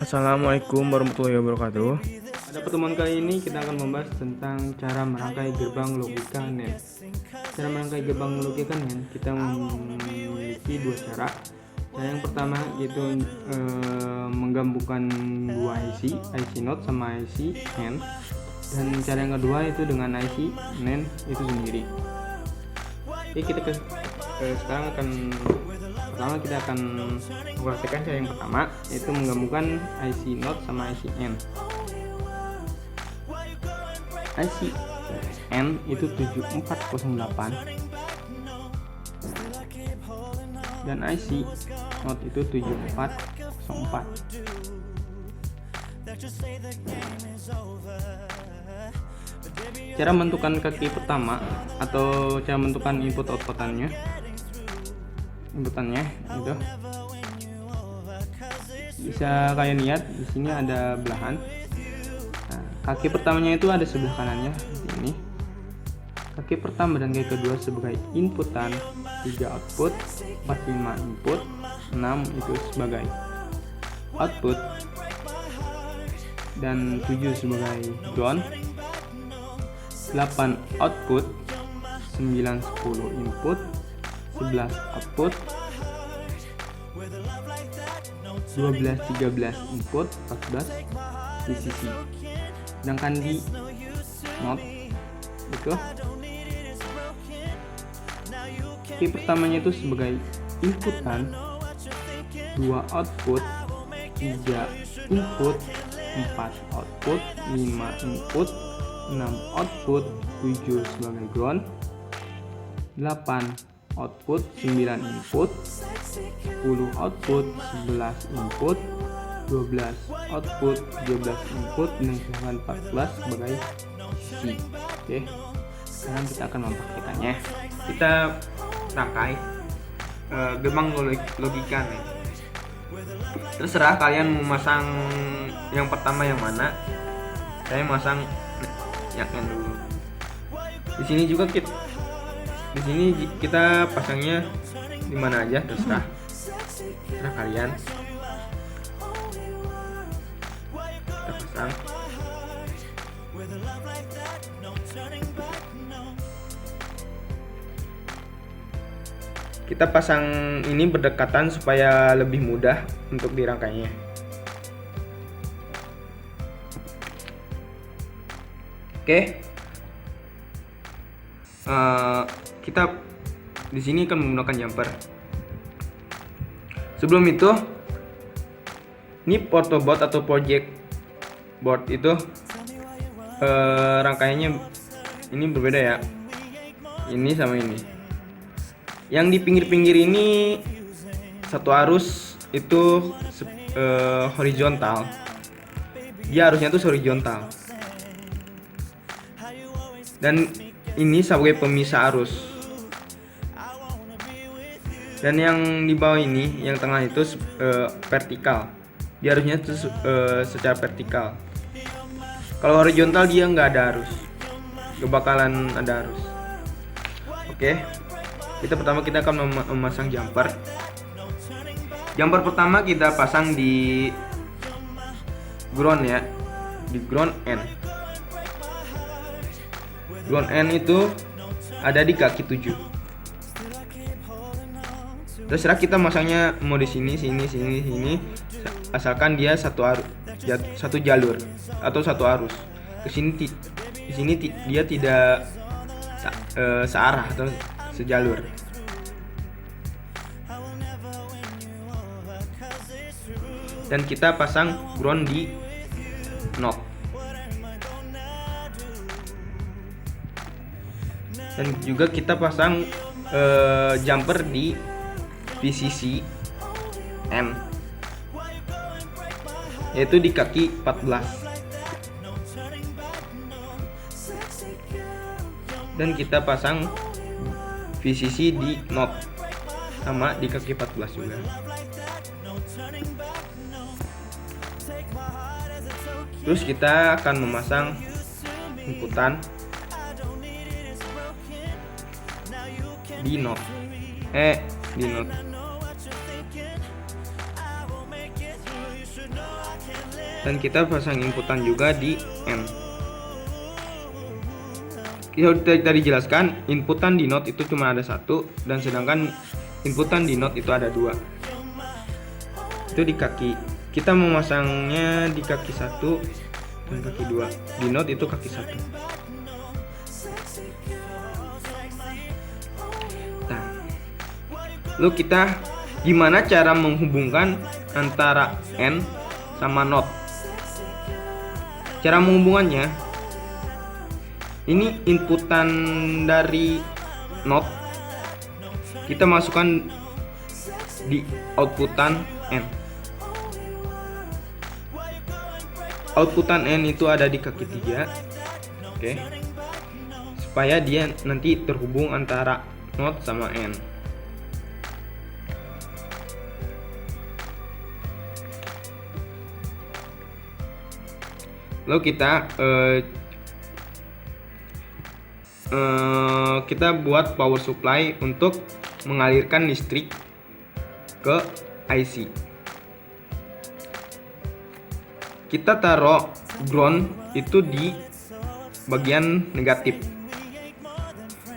Assalamualaikum warahmatullahi wabarakatuh. Pada pertemuan kali ini kita akan membahas tentang cara merangkai gerbang logika NAND. Cara merangkai gerbang logika NAND kita memiliki dua cara. Cara yang pertama yaitu menggabungkan dua IC NOT sama IC NAND. Dan cara yang kedua itu dengan IC NAND itu sendiri. Oke, sekarang kita akan mempraktikkan cara yang pertama, yaitu menggabungkan IC NOT sama IC N. IC N itu 7408 dan IC NOT itu 7404. Cara menentukan kaki pertama atau cara menentukan input outputannya itu bisa kalian lihat di sini ada belahan. Nah, kaki pertamanya itu ada sebelah kanannya di sini. Kaki pertama dan kaki kedua sebagai inputan, 3 output, 4, 5 input, 6 itu sebagai output, dan 7 sebagai ground, 8 output, 9, 10 input, 11 output, 12, 13 input, 14 VCC. Sedangkan di NOT itu key pertamanya itu sebagai inputan, 2 output, 3 input, 4 output, 5 input, 6 output, 7 sebagai ground, 8 output, 9 input, 10 output, 11 input, 12 output, 13 input, dan 14 sebagai C. Oke, sekarang kita akan mempraktekannya. Kita rangkai gerbang logika nih. Terserah kalian mau masang yang pertama yang mana. Saya masang yang dulu. Di sini juga kita pasangnya di mana aja, terserah kalian. Kita pasang. Kita pasang ini berdekatan supaya lebih mudah untuk dirangkainya. Oke. Kita di sini akan menggunakan jumper. Sebelum itu, ini portoboard atau project board itu rangkaiannya ini berbeda ya. Ini sama ini. Yang di pinggir-pinggir ini satu arus itu horizontal. Dia arusnya tuh horizontal. Dan ini sebagai pemisah arus. Dan yang di bawah ini, yang tengah itu vertikal. Dia arusnya itu secara vertikal. Kalau horizontal dia nggak ada arus, nggak bakalan ada arus. Oke, pertama kita akan memasang jumper. Jumper pertama kita pasang di ground ya, di ground N. Ground N itu ada di kaki 7. Terserah kita masangnya mau di sini, asalkan dia satu jalur atau satu arus. Di sini dia tidak searah atau sejalur. Dan kita pasang ground di NOT. Dan juga kita pasang jumper di VCC N, yaitu di kaki 14. Dan kita pasang VCC di NOT sama di kaki 14 juga. Terus kita akan memasang inputan di not di not. Dan kita pasang inputan juga di N. Kita tadi jelaskan inputan di not itu cuma ada satu, dan sedangkan inputan di not itu ada dua. Itu di kaki. Kita memasangnya di kaki 1 dan kaki 2. Di not itu kaki 1. Nah, lalu kita gimana cara menghubungkan antara N sama not? Cara menghubungannya, ini inputan dari not kita masukkan di outputan N. Outputan N itu ada di kaki 3. Oke. Supaya dia nanti terhubung antara not sama N. Lalu kita buat power supply untuk mengalirkan listrik ke IC. Kita taruh ground itu di bagian negatif.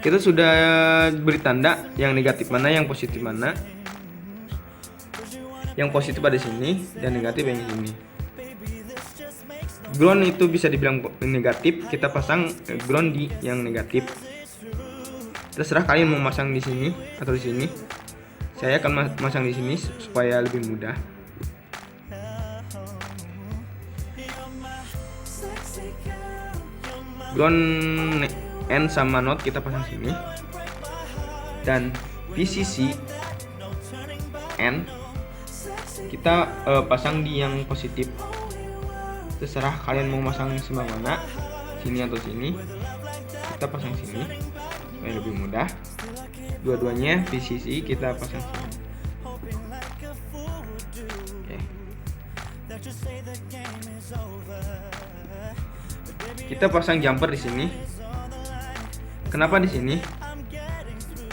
Kita sudah beri tanda yang negatif mana, yang positif mana. Yang positif ada di sini dan negatif yang di sini. Ground itu bisa dibilang negatif, kita pasang ground di yang negatif. Terserah kalian mau masang di sini atau di sini. Saya akan masang di sini supaya lebih mudah. Ground N sama not kita pasang sini, dan VCC N kita pasang di yang positif. Terserah kalian mau masang sebelah mana, sini atau sini. Kita pasang sini supaya lebih mudah. Dua-duanya VCC kita pasang sini. Oke. Kita pasang jumper di sini. Kenapa di sini?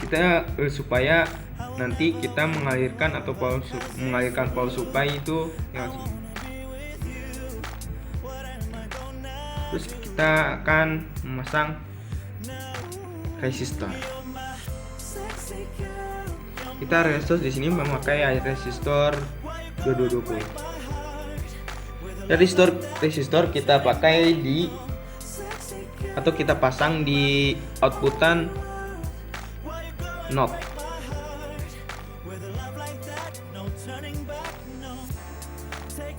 Kita supaya nanti kita mengalirkan atau mengalirkan power supply itu lewat sini. Terus kita akan memasang resistor. Kita resistor di sini memakai resistor 2220. Resistor kita pakai di atau kita pasang di outputan not.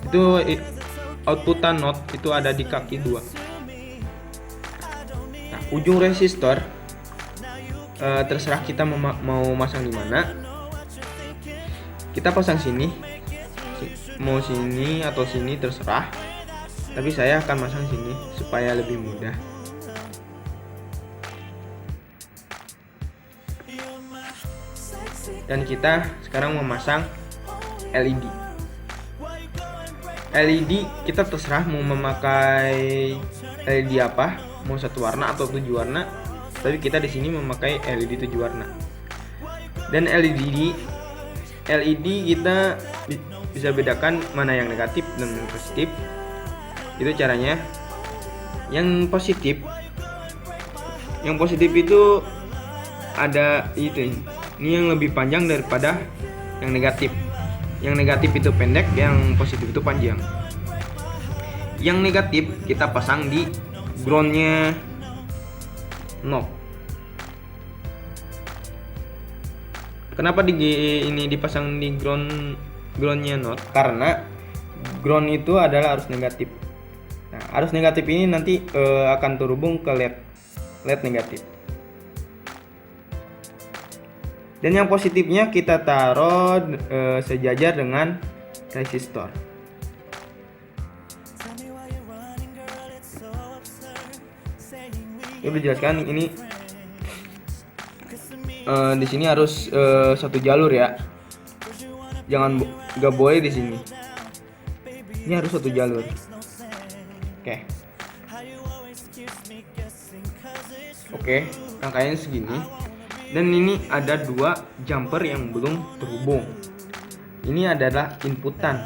Itu outputan not itu ada di kaki 2. Nah, ujung resistor terserah kita mau masang di mana. Kita pasang sini, mau sini atau sini terserah. Tapi saya akan masang sini supaya lebih mudah. Dan kita sekarang memasang LED. LED kita terserah mau memakai LED apa, mau satu warna atau 7 warna. Tapi kita di sini memakai LED 7 warna. Dan LED kita bisa bedakan mana yang negatif dan yang positif. Itu caranya. Yang positif itu ada itu. Ini yang lebih panjang daripada yang negatif. Yang negatif itu pendek, yang positif itu panjang. Yang negatif kita pasang di groundnya not. Kenapa ini dipasang di groundnya not? Karena ground itu adalah arus negatif. Nah, arus negatif ini nanti akan terhubung ke LED negatif. Dan yang positifnya kita taruh sejajar dengan resistor. Ini dijelaskan ini di sini harus satu jalur ya. Nggak boleh di sini. Ini harus satu jalur. Oke, rangkaiannya segini. Dan ini ada dua jumper yang belum terhubung. Ini adalah inputan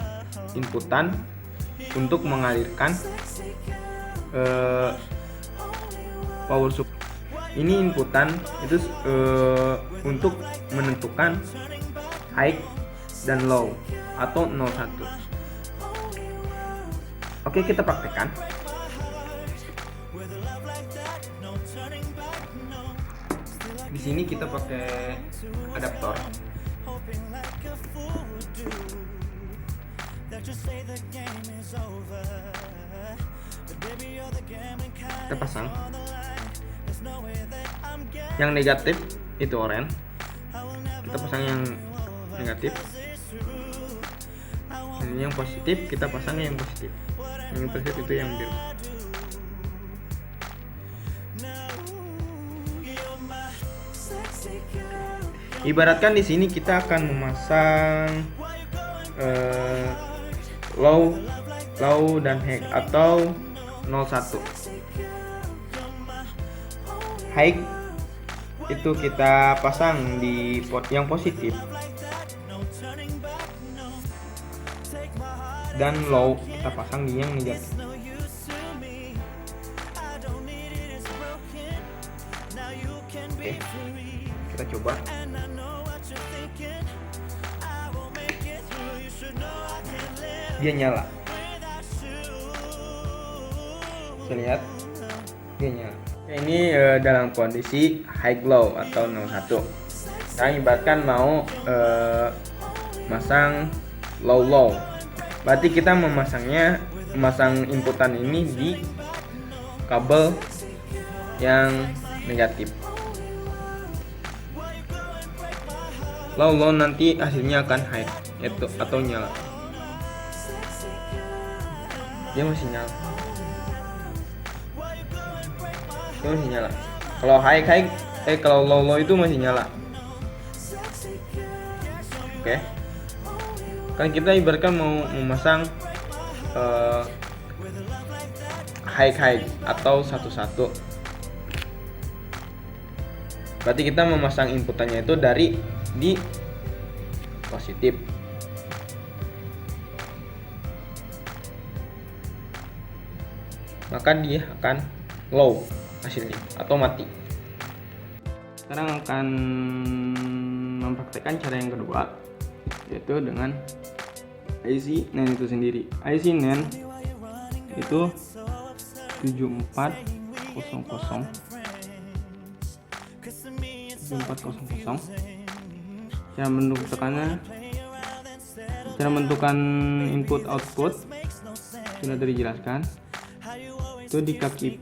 untuk mengalirkan power supply. Ini inputan itu untuk menentukan high dan low atau 01. Oke, kita praktekkan. Di sini kita pakai adaptor. Kita pasang. Yang negatif itu orange. Kita pasang yang negatif. Dan yang positif kita pasang yang positif. Yang positif itu yang biru. Ibaratkan di sini kita akan memasang low dan high atau 01. High itu kita pasang di pot yang positif dan low kita pasang di yang negatif. Oke, kita coba. Dia nyala. Bisa lihat, dia nyala. Ini dalam kondisi high glow atau 01. Nah, ibaratkan mau masang low. Berarti kita memasang inputan ini di kabel yang negatif. Low nanti hasilnya akan high atau nyala. Dia masih nyala. Kalau kalau low itu masih nyala. Oke. Kan kita ibaratkan mau memasang high atau 11. Berarti kita memasang inputannya itu di positif. Maka dia akan low hasilnya atau mati. Sekarang akan mempraktekkan cara yang kedua, yaitu dengan IC NAND itu sendiri. IC NAND itu 7400. Cara menentukan input output sudah dijelaskan. Itu di kaki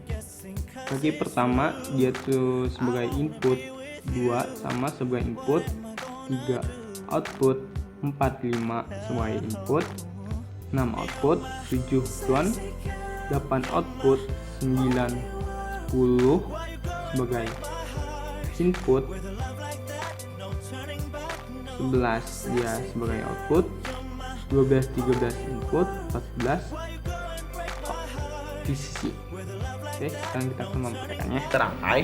pertama dia tuh sebagai input 2 sama sebagai input 3 output, 4 5 sebagai input, 6 output, 7 ground, 8 output, 9 10 sebagai input, 11 dia sebagai output, 12 13 input, 14 VCC. Oke, sekarang kita akan mempraktekannya. Terangkai.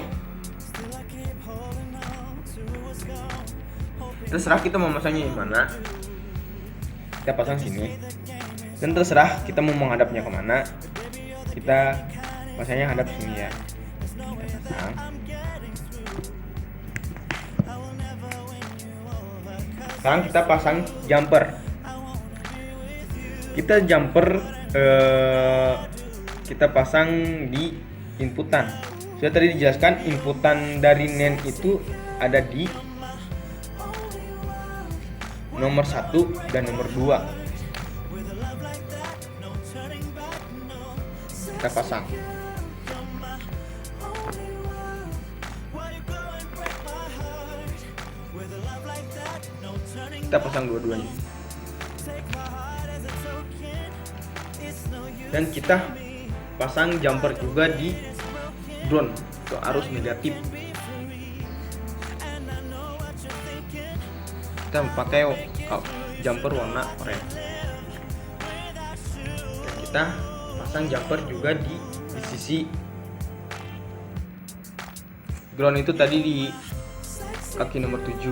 Terserah kita mau masangnya di mana. Kita pasang sini. Dan terserah kita mau menghadapnya kemana. Kita pasangnya hadap sini ya. Kita pasang. Sekarang kita pasang jumper. Kita pasang di inputan. Sudah tadi dijelaskan inputan dari NAND itu ada di nomor 1 dan nomor 2. Kita pasang. Kita pasang dua-duanya. Dan kita pasang jumper juga di ground ke arus negatif. Kita pakai jumper warna oranye. Dan kita pasang jumper juga di sisi ground itu tadi di kaki nomor 7.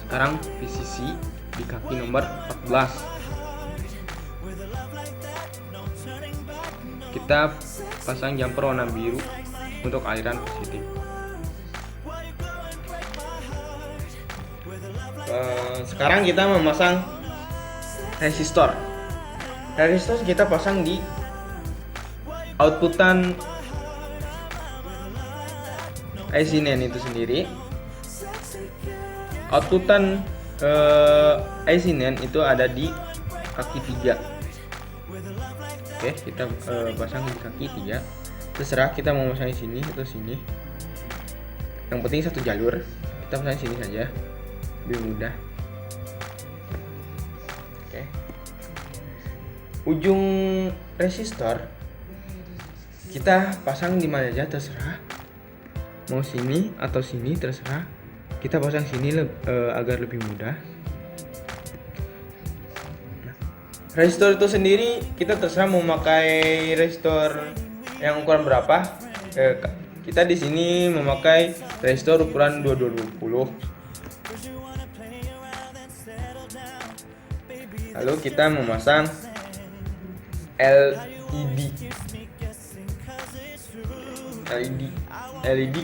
Sekarang VCC di kaki nomor 14. Kita pasang jumper warna biru untuk aliran positif. Sekarang kita memasang resistor. Resistor kita pasang di outputan IC NAND itu sendiri. Outputan IC NAND itu ada di kaki 3. Oke, kita pasang di kaki 3. Terserah kita mau pasang di sini atau sini. Yang penting satu jalur. Kita pasang di sini saja, lebih mudah. Oke. Ujung resistor kita pasang di mana aja terserah. Mau sini atau sini terserah. Kita pasang sini agar lebih mudah. Resistor itu sendiri kita terserah mau memakai resistor yang ukuran berapa. Kita di sini memakai resistor ukuran 2220. Lalu kita memasang LED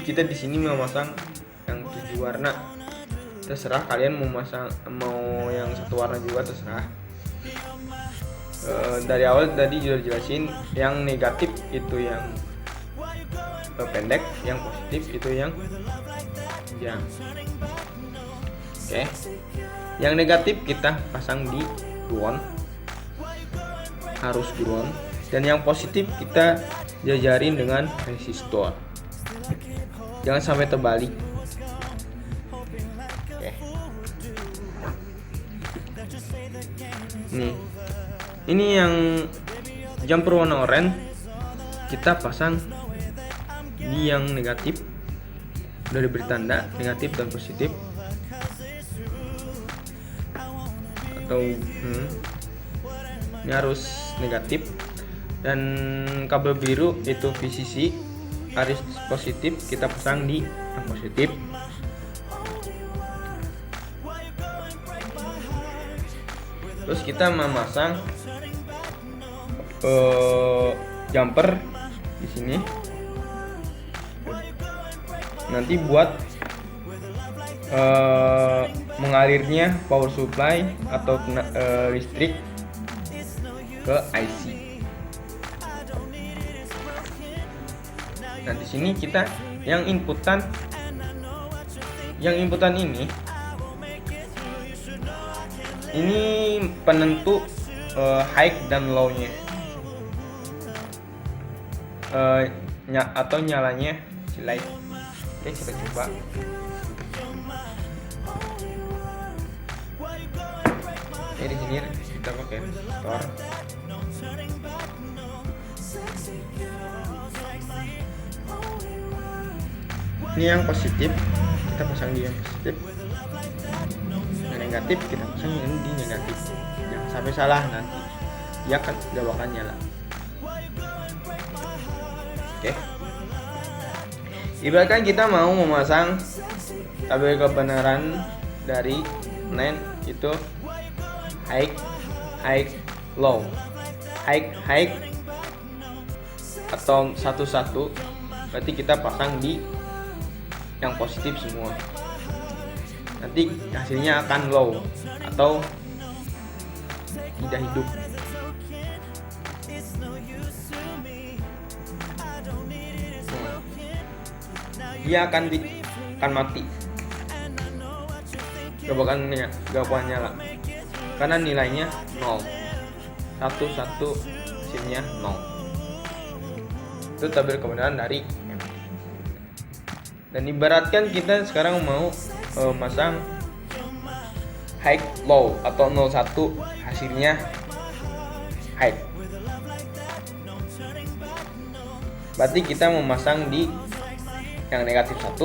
kita di sini memasang yang 7 warna. Terserah kalian mau yang satu warna juga terserah. Dari awal tadi sudah jelasin, yang negatif itu yang pendek, yang positif itu yang panjang. Oke. Yang negatif kita pasang di ground, harus ground, dan yang positif kita jajarin dengan resistor. Jangan sampai terbalik. Oke. Ini yang jumper warna oranye kita pasang di yang negatif. Udah diberi tanda negatif dan positif. Atau ini harus negatif. Dan kabel biru itu VCC, harus positif, kita pasang di yang positif. Terus kita memasang jumper di sini. Nanti buat mengalirnya power supply atau listrik ke IC. Nah, di sini kita yang inputan ini penentu high dan low-nya. Atau nyalanya si light. Oke, kita coba. Di sini kita pakai resistor. Ini yang positif, kita pasang di yang positif. Yang negatif kita pasang di negatif. Jangan sampai salah nanti. Ya kan gak bakal nyala. Oke. Ibaratkan kita mau memasang tabel kebenaran dari NAND itu high, low, high atau satu-satu, berarti kita pasang di yang positif semua. Nanti hasilnya akan low atau tidak hidup. Dia akan mati. Gak bakal nyala karena nilainya 0. Satu hasilnya 0. Itu tabel kebenaran dari M. Dan ibaratkan kita sekarang mau masang high low atau 01, hasilnya high. Berarti kita memasang di yang negatif 1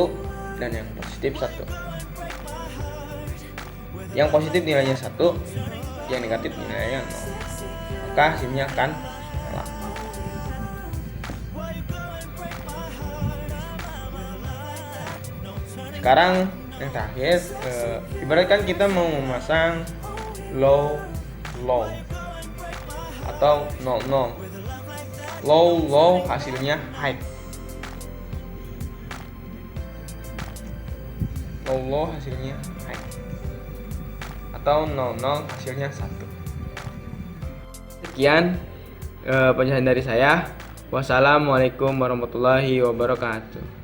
dan yang positif 1. Yang positif nilainya 1, yang negatif nilainya 0. Maka hasilnya akan salah. Sekarang yang terakhir, ibaratkan kita mau memasang low atau 00. Low hasilnya high. Low hasilnya high. Atau 00 hasilnya 1. Sekian penjelasan dari saya. Wassalamualaikum warahmatullahi wabarakatuh.